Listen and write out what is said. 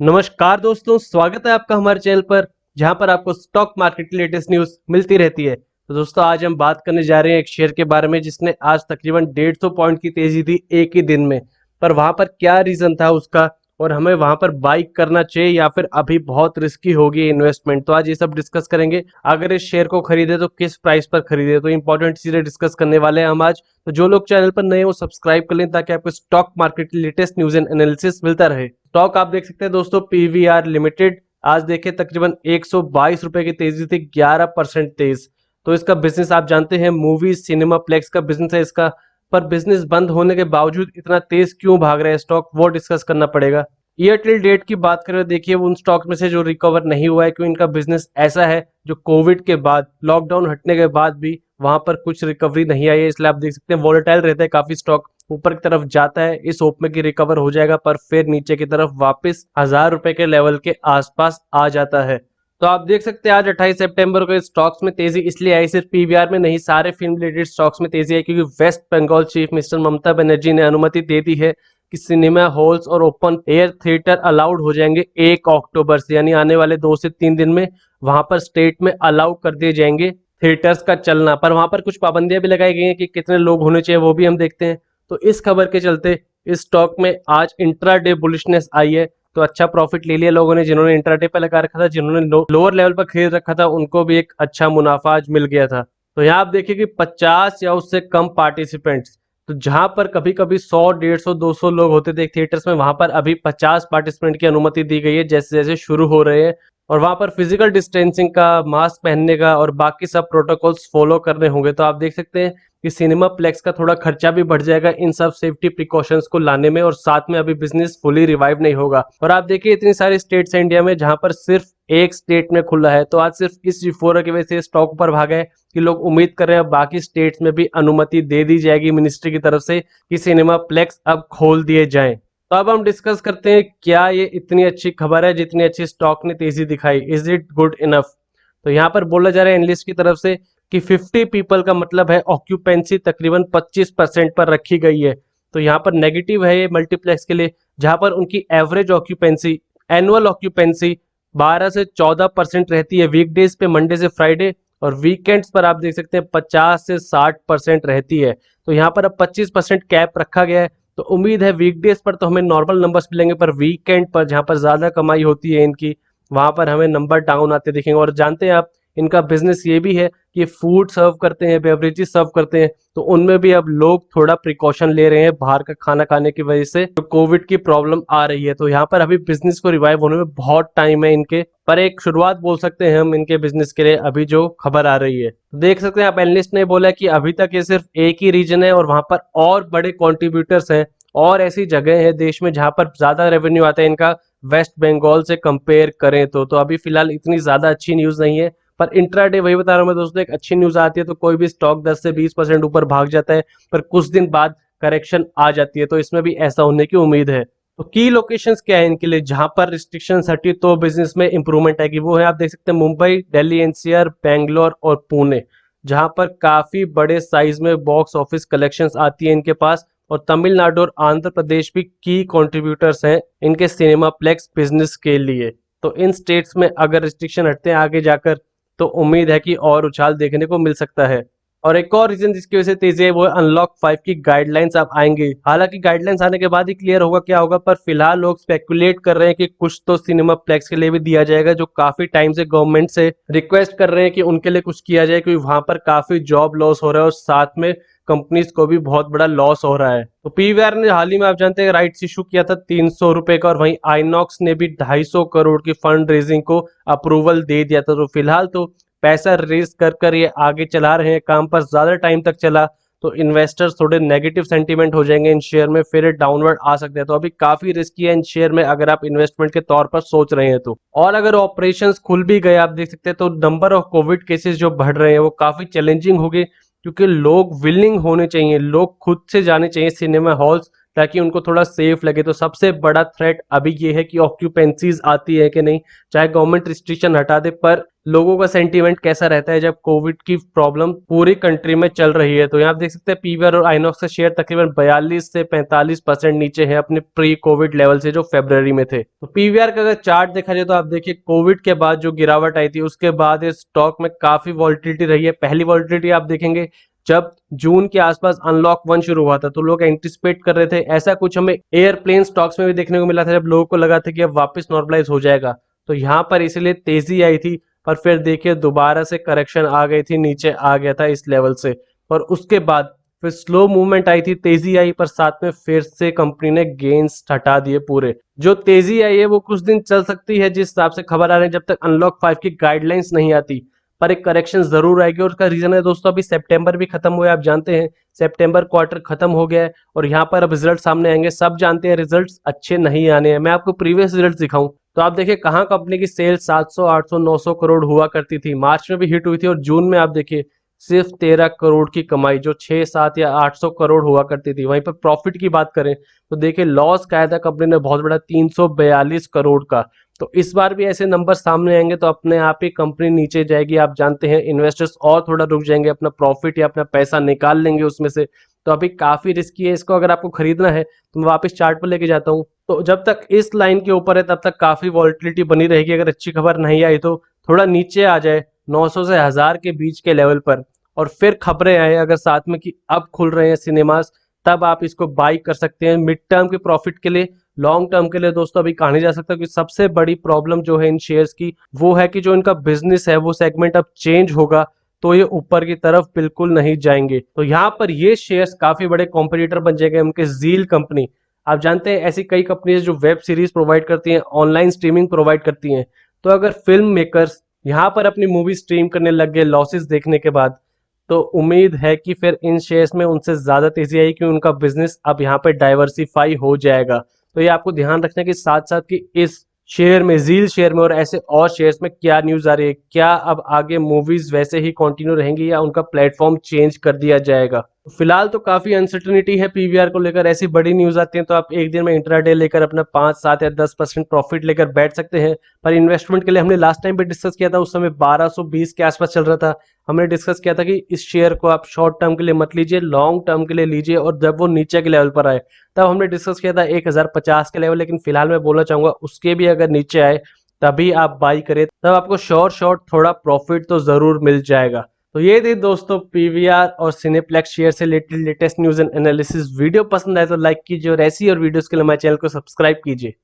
नमस्कार दोस्तों, स्वागत है आपका हमारे चैनल पर जहां पर आपको स्टॉक मार्केट की लेटेस्ट न्यूज मिलती रहती है। तो दोस्तों आज हम बात करने जा रहे हैं एक शेयर के बारे में जिसने आज तकरीबन 150 पॉइंट की तेजी दी एक ही दिन में। पर वहां पर क्या रीजन था उसका और हमें वहां पर बाई करना चाहिए या फिर अभी बहुत रिस्की होगी इन्वेस्टमेंट, तो आज ये सब डिस्कस करेंगे। अगर इस शेयर को खरीदे तो किस प्राइस पर खरीदे, तो इंपॉर्टेंट चीजें डिस्कस करने वाले हैं हम आज। तो जो लोग चैनल पर नए हैं वो सब्सक्राइब कर लें ताकि आपको स्टॉक मार्केट की लेटेस्ट न्यूज एंड एनालिसिस मिलता रहे। स्टॉक आप देख सकते हैं दोस्तों, पीवीआर लिमिटेड आज देखिए तकरीबन 122 रुपए की तेजी थी, 11% तेज। तो इसका बिजनेस आप जानते हैं, मूवी सिनेमा प्लेक्स का बिजनेस है इसका। पर बिजनेस बंद होने के बावजूद इतना तेज क्यों भाग रहा है स्टॉक, वो डिस्कस करना पड़ेगा। ईयर टिल डेट की बात करें, देखिए उन स्टॉक में से जो रिकवर नहीं हुआ है क्योंकि इनका बिजनेस ऐसा है जो कोविड के बाद, लॉकडाउन हटने के बाद भी वहां पर कुछ रिकवरी नहीं आई है। इसलिए आप देख सकते हैं वॉलेटाइल रहता है काफी स्टॉक, ऊपर की तरफ जाता है इस होप में कि रिकवर हो जाएगा, पर फिर नीचे की तरफ वापस 1000 रुपए के लेवल के आसपास आ जाता है। तो आप देख सकते हैं आज 28 सितंबर को स्टॉक्स में तेजी इसलिए आई, सिर्फ पीवीआर में नहीं सारे फिल्म रिलेटेड स्टॉक्स में तेजी आई क्योंकि waste Bengal chief minister Mamata Banerjee ने अनुमति दे दी है कि सिनेमा हॉल्स और ओपन एयर थिएटर अलाउड हो जाएंगे 1 अक्टूबर से, यानी आने वाले 2 से 3 दिन में वहां पर स्टेट में अलाउ कर दिए जाएंगे थिएटर्स का चलना। पर वहां पर कुछ पाबंदियां भी लगाई गई हैं कि कितने लोग होने चाहिए, वो भी हम देखते हैं। तो इस खबर के चलते इस स्टॉक में आज इंट्राडे बुलिशनेस आई है, तो अच्छा प्रॉफिट ले लिया लोगों ने। जिन्होंने इंट्राडे पे लगा रखा था, जिन्होंने लोअर लेवल पर खरीद रखा था, उनको भी एक अच्छा मुनाफा आज मिल गया था। तो यहाँ आप देखिए कि 50 या उससे कम पार्टिसिपेंट्स, तो जहां पर कभी कभी 100, 150, 200 लोग होते थे थिएटर्स में, वहां पर अभी 50 पार्टिसिपेंट की अनुमति दी गई है जैसे जैसे शुरू हो रहे हैं। और वहां पर फिजिकल डिस्टेंसिंग का, मास्क पहनने का और बाकी सब प्रोटोकॉल्स फॉलो करने होंगे। तो आप देख सकते हैं कि सिनेमा प्लेक्स का थोड़ा खर्चा भी बढ़ जाएगा इन सब सेफ्टी प्रिकॉशंस को लाने में, और साथ में अभी बिजनेस फुली रिवाइव नहीं होगा। और आप देखिए इतनी सारी स्टेट्स हैं इंडिया में जहां पर सिर्फ एक स्टेट में खुला है, तो आज सिर्फ इस यूफोरिया की वजह से स्टॉक पर भागा है कि लोग उम्मीद कर रहे हैं बाकी स्टेट्स में भी अनुमति दे दी जाएगी मिनिस्ट्री की तरफ से कि सिनेमा प्लेक्स अब खोल दिए जाएं। तो अब हम डिस्कस करते हैं क्या ये इतनी अच्छी खबर है जितनी अच्छी स्टॉक ने तेजी दिखाई, इज इट गुड इनफ। तो यहाँ पर बोला जा रहा है एनालिस्ट की तरफ से कि 50 पीपल का मतलब है ऑक्यूपेंसी तकरीबन 25% पर रखी गई है। तो यहाँ पर नेगेटिव है ये मल्टीप्लेक्स के लिए, जहां पर उनकी एवरेज ऑक्यूपेंसी, एनुअल ऑक्यूपेंसी 12 से 14% रहती है वीकडेज पे, मंडे से फ्राइडे, और वीकेंड्स पर आप देख सकते हैं 50 से 60% रहती है। तो यहाँ पर अब 25% कैप रखा गया है। तो उम्मीद है वीकडेज पर तो हमें नॉर्मल नंबर्स मिलेंगे, पर वीकेंड पर जहां पर ज्यादा कमाई होती है इनकी, वहां पर हमें नंबर डाउन आते दिखेंगे। और जानते हैं आप इनका बिजनेस ये भी है कि फूड सर्व करते हैं, बेवरेजेस सर्व करते हैं, तो उनमें भी अब लोग थोड़ा प्रिकॉशन ले रहे हैं बाहर का खाना खाने की वजह से जो कोविड की प्रॉब्लम आ रही है। तो यहाँ पर अभी बिजनेस को रिवाइव होने में बहुत टाइम है इनके, पर एक शुरुआत बोल सकते हैं हम इनके बिजनेस के लिए अभी जो खबर आ रही है। तो देख सकते हैं आप, एनालिस्ट ने बोला कि अभी तक ये सिर्फ एक ही रीजन है और वहां पर और बड़े कॉन्ट्रीब्यूटर्स हैं और ऐसी जगह है देश में जहां पर ज्यादा रेवेन्यू आता है इनका वेस्ट बंगाल से कंपेयर करें तो अभी फिलहाल इतनी ज्यादा अच्छी न्यूज नहीं है। पर इंट्राडे वही बता रहा हूं मैं दोस्तों, एक अच्छी न्यूज आती है तो कोई भी स्टॉक 10 से 20% ऊपर भाग जाता है, पर कुछ दिन बाद करेक्शन आ जाती है। तो इसमें भी ऐसा होने की उम्मीद है। तो की लोकेशंस क्या है इनके लिए जहां पर रिस्ट्रिक्शंस हटी तो बिजनेस में इंप्रूवमेंट आएगी, वो है आप देख सकते हैं मुंबई, दिल्ली एनसीआर, बैंगलोर और पुणे, जहां पर काफी बड़े साइज में बॉक्स ऑफिस कलेक्शंस आती है इनके पास। और तमिलनाडु और आंध्र प्रदेश भी की कंट्रीब्यूटर्स हैं इनके सिनेमा प्लेक्स बिजनेस के लिए। तो इन स्टेट्स में अगर रिस्ट्रिक्शन हटते हैं आगे जाकर तो उम्मीद है कि और उछाल देखने को मिल सकता है। और एक और रीजन जिसकी वजह से तेजी है वो है अनलॉक 5 की गाइडलाइंस अब आएंगी। हालांकि गाइडलाइंस आने के बाद ही क्लियर होगा क्या होगा, पर फिलहाल लोग स्पेकुलेट कर रहे हैं कि कुछ तो सिनेमा प्लेक्स के लिए भी दिया जाएगा, जो काफी टाइम से गवर्नमेंट से रिक्वेस्ट कर रहे हैं कि उनके लिए कुछ किया जाए, क्योंकि वहां पर काफी जॉब लॉस हो रहा है और साथ में कंपनीज को भी बहुत बड़ा लॉस हो रहा है। तो पीवीआर ने हाल ही में आप जानते हैं राइट्स इशू किया था 300 रुपए का, और वहीं आइनॉक्स ने भी 250 करोड़ की फंड रेजिंग को अप्रूवल दे दिया था। तो फिलहाल तो पैसा रेज कर कर ये आगे चला रहे हैं काम, पर ज्यादा टाइम तक चला तो इन्वेस्टर्स थोड़े नेगेटिव सेंटीमेंट हो जाएंगे इन शेयर में, फिर डाउनवर्ड आ सकते हैं। तो अभी काफी रिस्की है इन शेयर में अगर आप इन्वेस्टमेंट के तौर पर सोच रहे हैं तो। और अगर ऑपरेशंस खुल भी गए, आप देख सकते हैं, तो नंबर ऑफ कोविड केसेस जो बढ़ रहे हैं वो काफी चैलेंजिंग होगी, क्योंकि लोग विलिंग होने चाहिए, लोग खुद से जाने चाहिए सिनेमा हॉल्स ताकि उनको थोड़ा सेफ लगे। तो सबसे बड़ा थ्रेट अभी ये है कि ऑक्यूपेंसीज आती है कि नहीं, चाहे गवर्नमेंट रिस्ट्रिक्शन हटा दे, पर लोगों का सेंटीमेंट कैसा रहता है जब कोविड की प्रॉब्लम पूरी कंट्री में चल रही है। तो यहाँ आप देख सकते हैं पीवीआर और आइनॉक्स का शेयर तकरीबन 42 से 45% नीचे है अपने प्री कोविड लेवल से जो फरवरी में थे। तो पीवीआर का अगर चार्ट देखा जाए तो आप देखिए कोविड के बाद जो गिरावट आई थी उसके बाद इस स्टॉक में काफी वॉलिटिलिटी रही है। पहली वॉलिटिलिटी आप देखेंगे जब जून के आसपास अनलॉक 1 शुरू हुआ था तो लोग एंटिसिपेट कर रहे थे, ऐसा कुछ हमें एयरप्लेन स्टॉक्स में भी देखने को मिला था जब लोगों को लगा था कि अब वापस नॉर्मलाइज हो जाएगा। तो यहाँ पर इसलिए तेजी आई थी, पर फिर देखिए दोबारा से करेक्शन आ गई थी, नीचे आ गया था इस लेवल से। और उसके बाद फिर स्लो मूवमेंट आई थी, तेजी आई, पर साथ में फिर से कंपनी ने गेन्स हटा दिए पूरे। जो तेजी आई है वो कुछ दिन चल सकती है जिस हिसाब से खबर आ रही है, जब तक अनलॉक 5 की गाइडलाइंस नहीं आती, पर एक करेक्शन जरूर आएगी। और उसका रीजन है दोस्तों अभी सितंबर भी खत्म हुआ है, आप जानते हैं सितंबर क्वार्टर खत्म हो गया है और यहाँ पर अब रिजल्ट सामने आएंगे। सब जानते हैं रिजल्ट्स अच्छे नहीं आने हैं। मैं आपको प्रीवियस रिजल्ट दिखाऊं तो आप देखिए कहाँ कंपनी की सेल 700 800 900 करोड़ हुआ करती थी, मार्च में भी हिट हुई थी और जून में आप देखिए सिर्फ 13 करोड़ की कमाई, जो 6 7 या 800 करोड़ हुआ करती थी। वहीं पर प्रॉफिट की बात करें तो देखिए लॉस का था कंपनी ने बहुत बड़ा 342 करोड़ का। तो इस बार भी ऐसे नंबर सामने आएंगे तो अपने आप ही कंपनी नीचे जाएगी। आप जानते हैं इन्वेस्टर्स और थोड़ा रुक जाएंगे, अपना प्रॉफिट या अपना पैसा निकाल लेंगे उसमें से। तो अभी काफी रिस्की है, इसको अगर आपको खरीदना है तो मैं वापस चार्ट पर लेके जाता हूँ। तो जब तक इस लाइन के ऊपर है तब तक काफी वॉलिटिलिटी बनी रहेगी। अगर अच्छी खबर नहीं आई तो थोड़ा नीचे आ जाए 900 से 1000 के बीच के लेवल पर और फिर खबरें आए अगर साथ में कि अब खुल रहे हैं सिनेमास, तब आप इसको बाई कर सकते हैं मिड टर्म के प्रॉफिट के लिए। लॉन्ग टर्म के लिए दोस्तों अभी कहा नहीं जा सकता कि सबसे बड़ी प्रॉब्लम जो है इन शेयर्स की वो है कि जो इनका बिजनेस है वो सेगमेंट अब चेंज होगा तो ये ऊपर की तरफ बिल्कुल नहीं जाएंगे। तो यहाँ पर ये शेयर्स काफी बड़े कॉम्पिटिटर बन जाएंगे उनके जील कंपनी। आप जानते हैं ऐसी कई कंपनीज जो वेब सीरीज प्रोवाइड करती हैं, ऑनलाइन स्ट्रीमिंग प्रोवाइड करती हैं। तो अगर फिल्म मेकर्स यहाँ पर अपनी मूवी स्ट्रीम करने लग गए लॉसेस देखने के बाद, तो उम्मीद है कि फिर इन शेयर्स में उनसे ज्यादा तेजी आई कि उनका बिजनेस अब यहाँ पे डाइवर्सिफाई हो जाएगा। तो ये आपको ध्यान रखना है कि साथ साथ कि इस शेयर में, जील शेयर में और ऐसे और शेयर्स में क्या न्यूज आ रही है, क्या अब आगे मूवीज वैसे ही कंटिन्यू रहेंगी या उनका प्लेटफॉर्म चेंज कर दिया जाएगा। फिलहाल तो काफी अनसर्टेनिटी है पीवीआर को लेकर। ऐसी बड़ी न्यूज आती है तो आप एक दिन में इंट्राडे लेकर अपना 5 7 या 10% प्रॉफिट लेकर बैठ सकते हैं। पर इन्वेस्टमेंट के लिए हमने लास्ट टाइम भी डिस्कस किया था, उस समय 1220 के आसपास चल रहा था। हमने डिस्कस किया था कि इस शेयर को आप शॉर्ट टर्म के लिए मत लीजिए, लॉन्ग टर्म के लिए लीजिए, और जब वो नीचे के लेवल पर आए तब हमने डिस्कस किया था 1050 के लेवल। लेकिन फिलहाल मैं बोलना चाहूंगा उसके भी अगर नीचे आए तभी आप बाई करें, तब आपको शॉर्ट थोड़ा प्रॉफिट तो जरूर मिल जाएगा। तो ये थी दोस्तों पीवीआर और सिनेप्लेक्स शेयर से related latest news and analysis. Video पसंद आए तो लाइक कीजिए और ऐसी और वीडियोस के लिए हमारे चैनल को सब्सक्राइब कीजिए।